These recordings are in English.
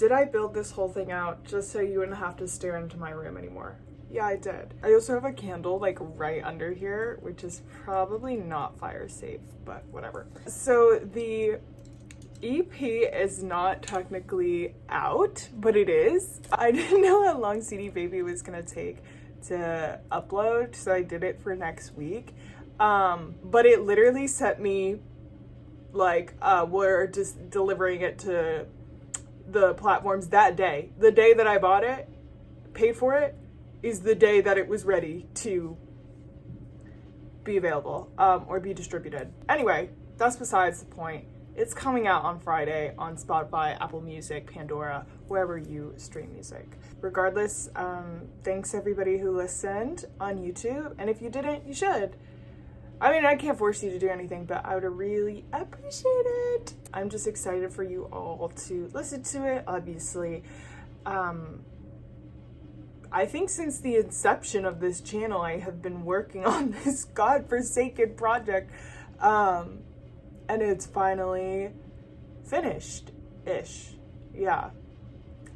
Did I build this whole thing out just so you wouldn't have to stare into my room anymore? Yeah, I did. I also have a candle like right under here, which is probably not fire safe, but whatever. So the EP is not technically out, but it is. I didn't know how long CD Baby was gonna take to upload, so I did it for next week. But it literally set me like, we're just delivering it to the platforms that day. The day that I bought it, paid for it, is the day that it was ready to be available, or be distributed. Anyway, that's besides the point. It's coming out on Friday on Spotify, Apple Music, Pandora, wherever you stream music. Regardless, thanks everybody who listened on YouTube, and if you didn't, you should. I mean, I can't force you to do anything, but I would really appreciate it. I'm just excited for you all to listen to it, obviously. I think since the inception of this channel, I have been working on this godforsaken project, and it's finally finished-ish. Yeah.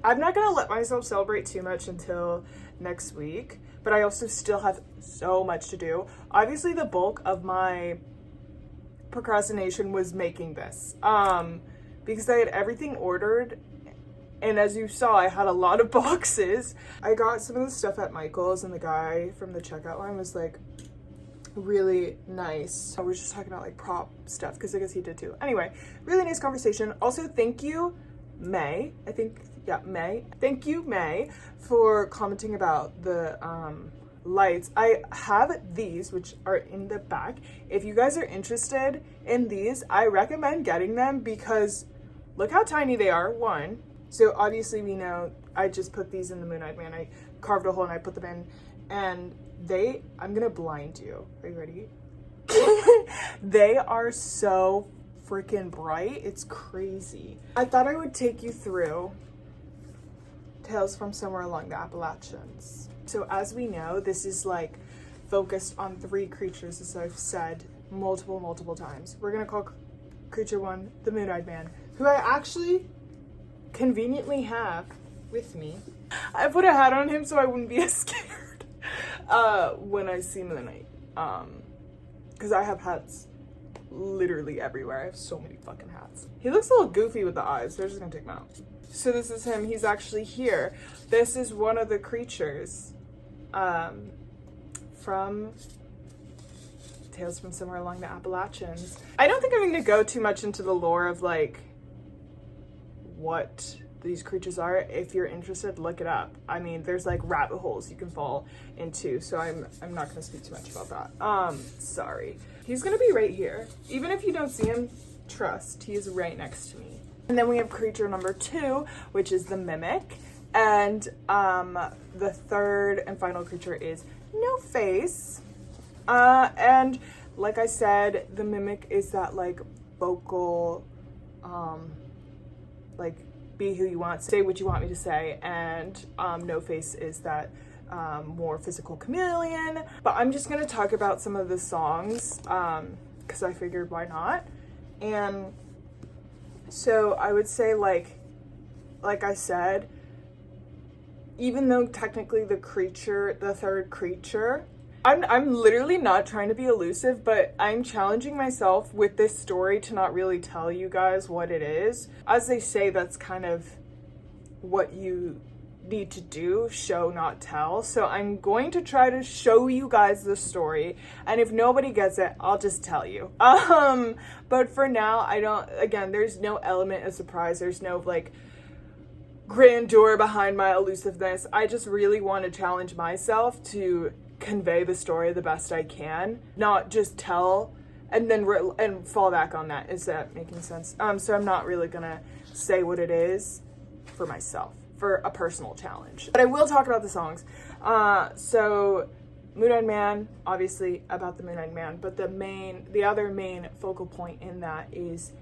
I'm not gonna let myself celebrate too much until next week, but I also still have so much to do. Obviously, the bulk of my procrastination was making this, because I had everything ordered. And as you saw, I had a lot of boxes. I got some of the stuff at Michael's, and the guy from the checkout line was like really nice. I was just talking about like prop stuff because I guess he did too. Anyway, really nice conversation. Also, thank you, May. May. Thank you, May, for commenting about the lights. I have these, which are in the back. If you guys are interested in these, I recommend getting them because look how tiny they are, one. So obviously we know I just put these in the Moon Eyed Man. I carved a hole and I put them in, and I'm gonna blind you. Are you ready? They are so freaking bright. It's crazy. I thought I would take you through Tales from Somewhere Along the Appalachians. So as we know, this is like focused on 3 creatures, as I've said multiple times. We're gonna call creature 1 the Moon Eyed Man, who I actually conveniently have with me. I put a hat on him so I wouldn't be as scared when I see him in the night, because I have hats literally everywhere. I have so many fucking hats. He looks a little goofy with the eyes. They're just gonna take him out. So this is him. He's actually here. This is one of the creatures from Tales from Somewhere Along the Appalachians. I don't think I'm gonna go too much into the lore of like what these creatures are. If you're interested, look it up. I mean, there's like rabbit holes you can fall into, so I'm not gonna speak too much about that. Sorry. He's gonna be right here. Even if you don't see him, trust, he's right next to me. And then we have creature number 2, which is the Mimic. And the third and final creature is No Face. And like I said, the Mimic is that like vocal, like be who you want, say what you want me to say, and No Face is that more physical chameleon. But I'm just gonna talk about some of the songs because I figured why not. And so I would say like I said, even though technically the third creature, I'm literally not trying to be elusive, but I'm challenging myself with this story to not really tell you guys what it is. As they say, that's kind of what you need to do, show, not tell. So I'm going to try to show you guys the story, and if nobody gets it, I'll just tell you. But for now, there's no element of surprise. There's no like grandeur behind my elusiveness. I just really want to challenge myself to convey the story the best I can, not just tell and then and fall back on that. Is that making sense? So I'm not really gonna say what it is for myself, for a personal challenge, but I will talk about the songs. So Moon Eyed Man, obviously about the Moon Eyed Man, but the other main focal point in that is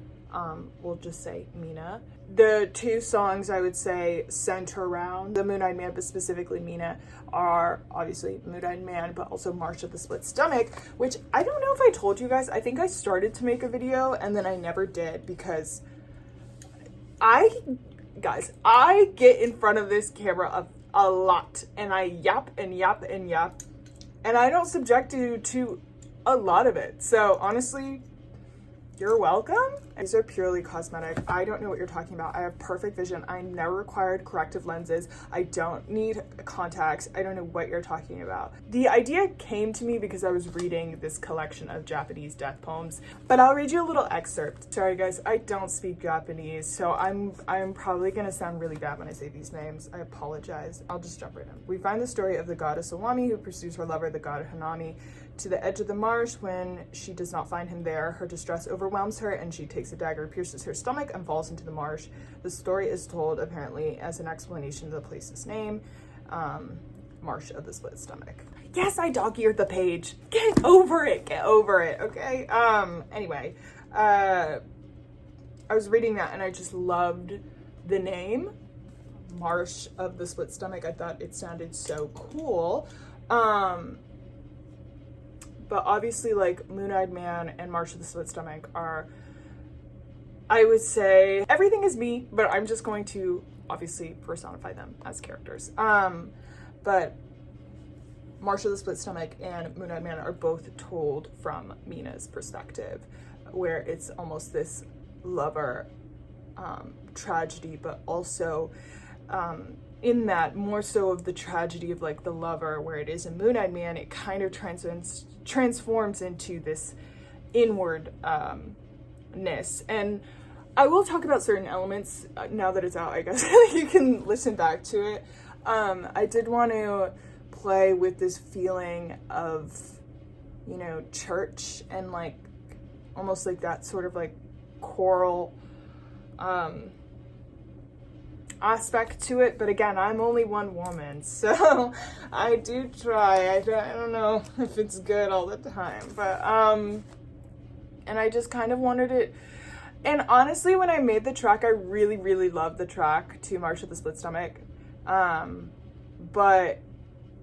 we'll just say Mina. The 2 songs I would say center around the Moon Eyed Man, but specifically Mina, are obviously Moon Eyed Man, but also March of the Split Stomach, which I don't know if I told you guys. I think I started to make a video and then I never did because I guys, I get in front of this camera a lot, and I yap and yap and yap, and I don't subject you to a lot of it. So honestly, you're welcome. These are purely cosmetic. I don't know what you're talking about. I have perfect vision. I never required corrective lenses. I don't need contacts. I don't know what you're talking about. The idea came to me because I was reading this collection of Japanese death poems, but I'll read you a little excerpt. Sorry guys, I don't speak Japanese, so I'm probably gonna sound really bad when I say these names. I apologize. I'll just jump right in. We find the story of the goddess Owami who pursues her lover, the god Hanami, to the edge of the marsh. When she does not find him there, her distress overwhelms her and she takes a dagger, pierces her stomach, and falls into the marsh. The story is told apparently as an explanation to the place's name, Marsh of the Split Stomach. Yes, I dog-eared the page. Get over it, okay? Anyway, I was reading that and I just loved the name, Marsh of the Split Stomach. I thought it sounded so cool. But obviously, like, Moon-Eyed Man and Marsh of the Split Stomach are, I would say, everything is me, but I'm just going to obviously personify them as characters. But Marsh of the Split Stomach and Moon-Eyed Man are both told from Mina's perspective, where it's almost this lover tragedy, but also in that more so of the tragedy of like the lover, where it is in Moon-Eyed Man, it kind of transforms into this inward ness. And I will talk about certain elements now that it's out. I guess you can listen back to it. I did want to play with this feeling of, you know, church and like almost like that sort of like choral aspect to it, but again, I'm only one woman, so I do try. I don't know if it's good all the time, but and I just kind of wanted it. And honestly, when I made the track, I really loved the track to Marsh of the Split Stomach, but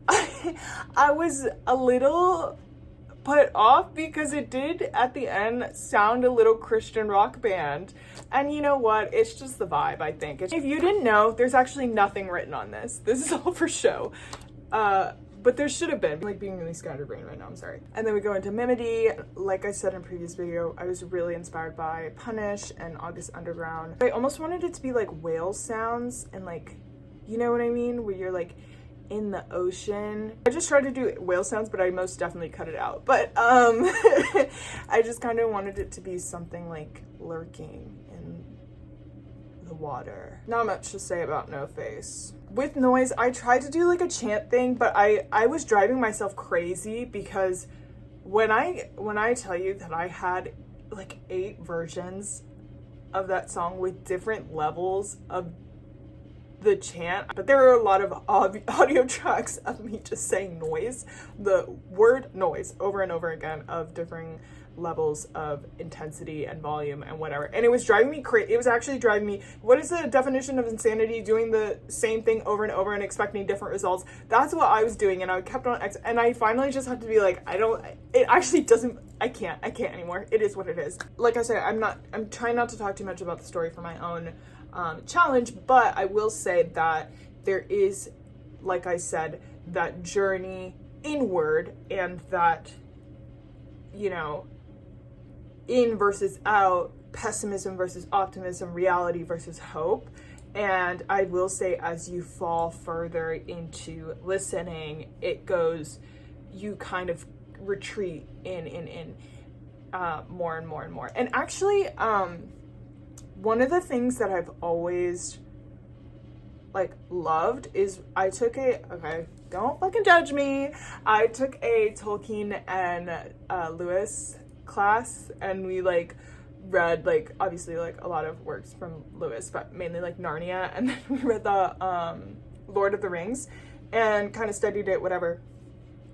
I was a little put off because it did at the end sound a little Christian rock band, and you know what, it's just the vibe. I think if you didn't know, there's actually nothing written on this is all for show, but there should have been. Like being really scatterbrained right now, I'm sorry. And then we go into Mimedy. Like I said in a previous video, I was really inspired by Punish and August Underground. I almost wanted it to be like whale sounds and like, you know what I mean, where you're like in the ocean. I just tried to do whale sounds, but I most definitely cut it out. But I just kind of wanted it to be something like lurking in the water. Not much to say about No Face. With Noise, I tried to do like a chant thing, but I was driving myself crazy because when I tell you that I had like 8 versions of that song with different levels of the chant, but there are a lot of audio tracks of me just saying noise, the word noise, over and over again, of differing levels of intensity and volume and whatever, and it was driving me crazy. It was actually driving me, what is the definition of insanity? Doing the same thing over and over and expecting different results. That's what I was doing, and I kept on and I finally just had to be like, it actually doesn't, I can't anymore. It is what it is. Like I said, I'm trying not to talk too much about the story for my own challenge, but I will say that there is, like I said, that journey inward, and that, you know, in versus out, pessimism versus optimism, reality versus hope. And I will say, as you fall further into listening, it goes, you kind of retreat in more and more and more. And actually, one of the things that I've always like loved is I took okay, don't fucking judge me. I took a Tolkien and Lewis class, and we like read like obviously like a lot of works from Lewis, but mainly like Narnia, and then we read the Lord of the Rings and kind of studied it, whatever.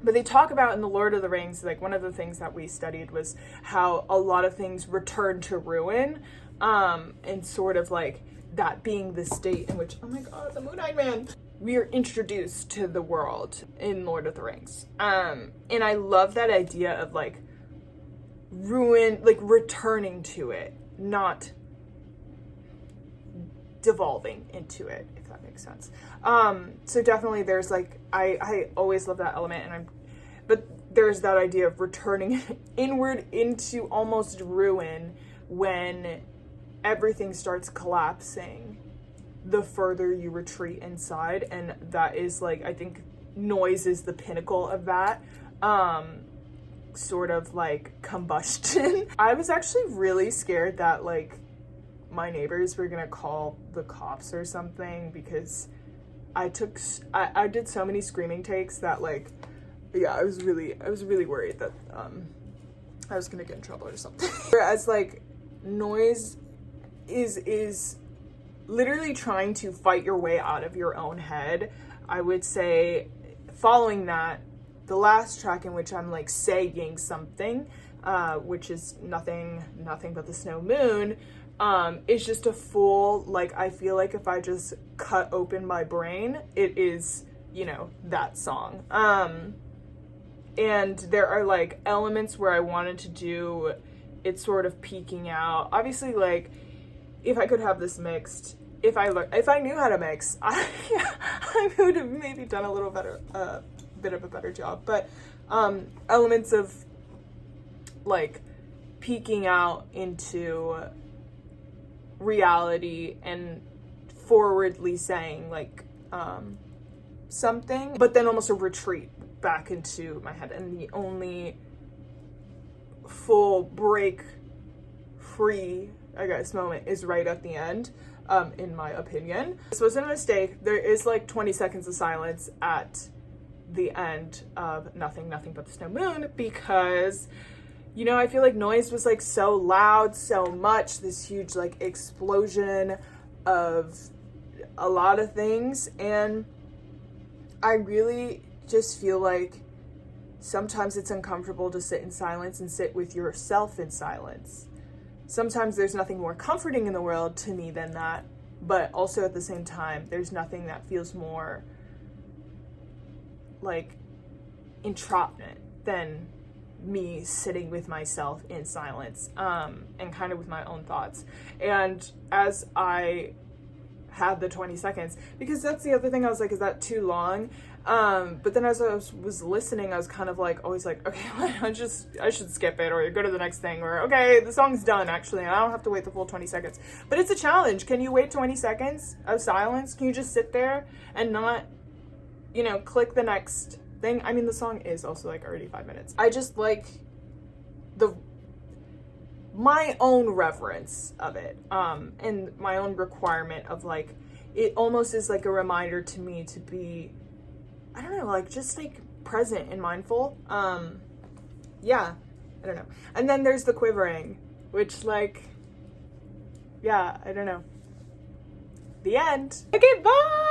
But they talk about in the Lord of the Rings, like one of the things that we studied was how a lot of things return to ruin, and sort of like that being the state in which, oh my god, the Moon-Eyed Man, we are introduced to the world in Lord of the Rings. And I love that idea of like ruin, like returning to it, not devolving into it, if that makes sense. So definitely there's like, I always love that element, but there's that idea of returning inward into almost ruin when everything starts collapsing the further you retreat inside. And that is like, I think Noise is the pinnacle of that. Sort of like combustion. I was actually really scared that like my neighbors were gonna call the cops or something, because I did so many screaming takes that like, yeah, I was really worried that I was gonna get in trouble or something. Whereas like Noise is literally trying to fight your way out of your own head. I would say following that, the last track in which I'm like saying something, which is nothing but the Snow Moon, is just a full, like, I feel like if I just cut open my brain, it is, you know, that song. And there are like elements where I wanted to do it sort of peeking out. Obviously, like, if I could have this mixed, if I knew how to mix, I would have maybe done a little better, bit of a better job. But elements of like peeking out into reality and forwardly saying like something, but then almost a retreat back into my head, and the only full break free, I guess, moment is right at the end, in my opinion. This wasn't a mistake. There is like 20 seconds of silence at the end of Nothing But the Snow Moon, because, you know, I feel like Noise was like so loud, so much, this huge like explosion of a lot of things, and I really just feel like sometimes it's uncomfortable to sit in silence and sit with yourself in silence. Sometimes there's nothing more comforting in the world to me than that, but also at the same time, there's nothing that feels more like entrapment than me sitting with myself in silence, and kind of with my own thoughts. And as I had the 20 seconds, because that's the other thing, I was like, is that too long? But then as I was listening, I was kind of like, always like, okay, I should skip it or go to the next thing, or okay, the song's done actually, and I don't have to wait the full 20 seconds. But it's a challenge. Can you wait 20 seconds of silence? Can you just sit there and not, you know, click the next thing? I mean, the song is also like already 5 minutes. I just like my own reverence of it, and my own requirement of like, it almost is like a reminder to me to be, I don't know, like just like present and mindful. Yeah, I don't know. And then there's the quivering, which like, yeah, I don't know. The end. Okay, bye!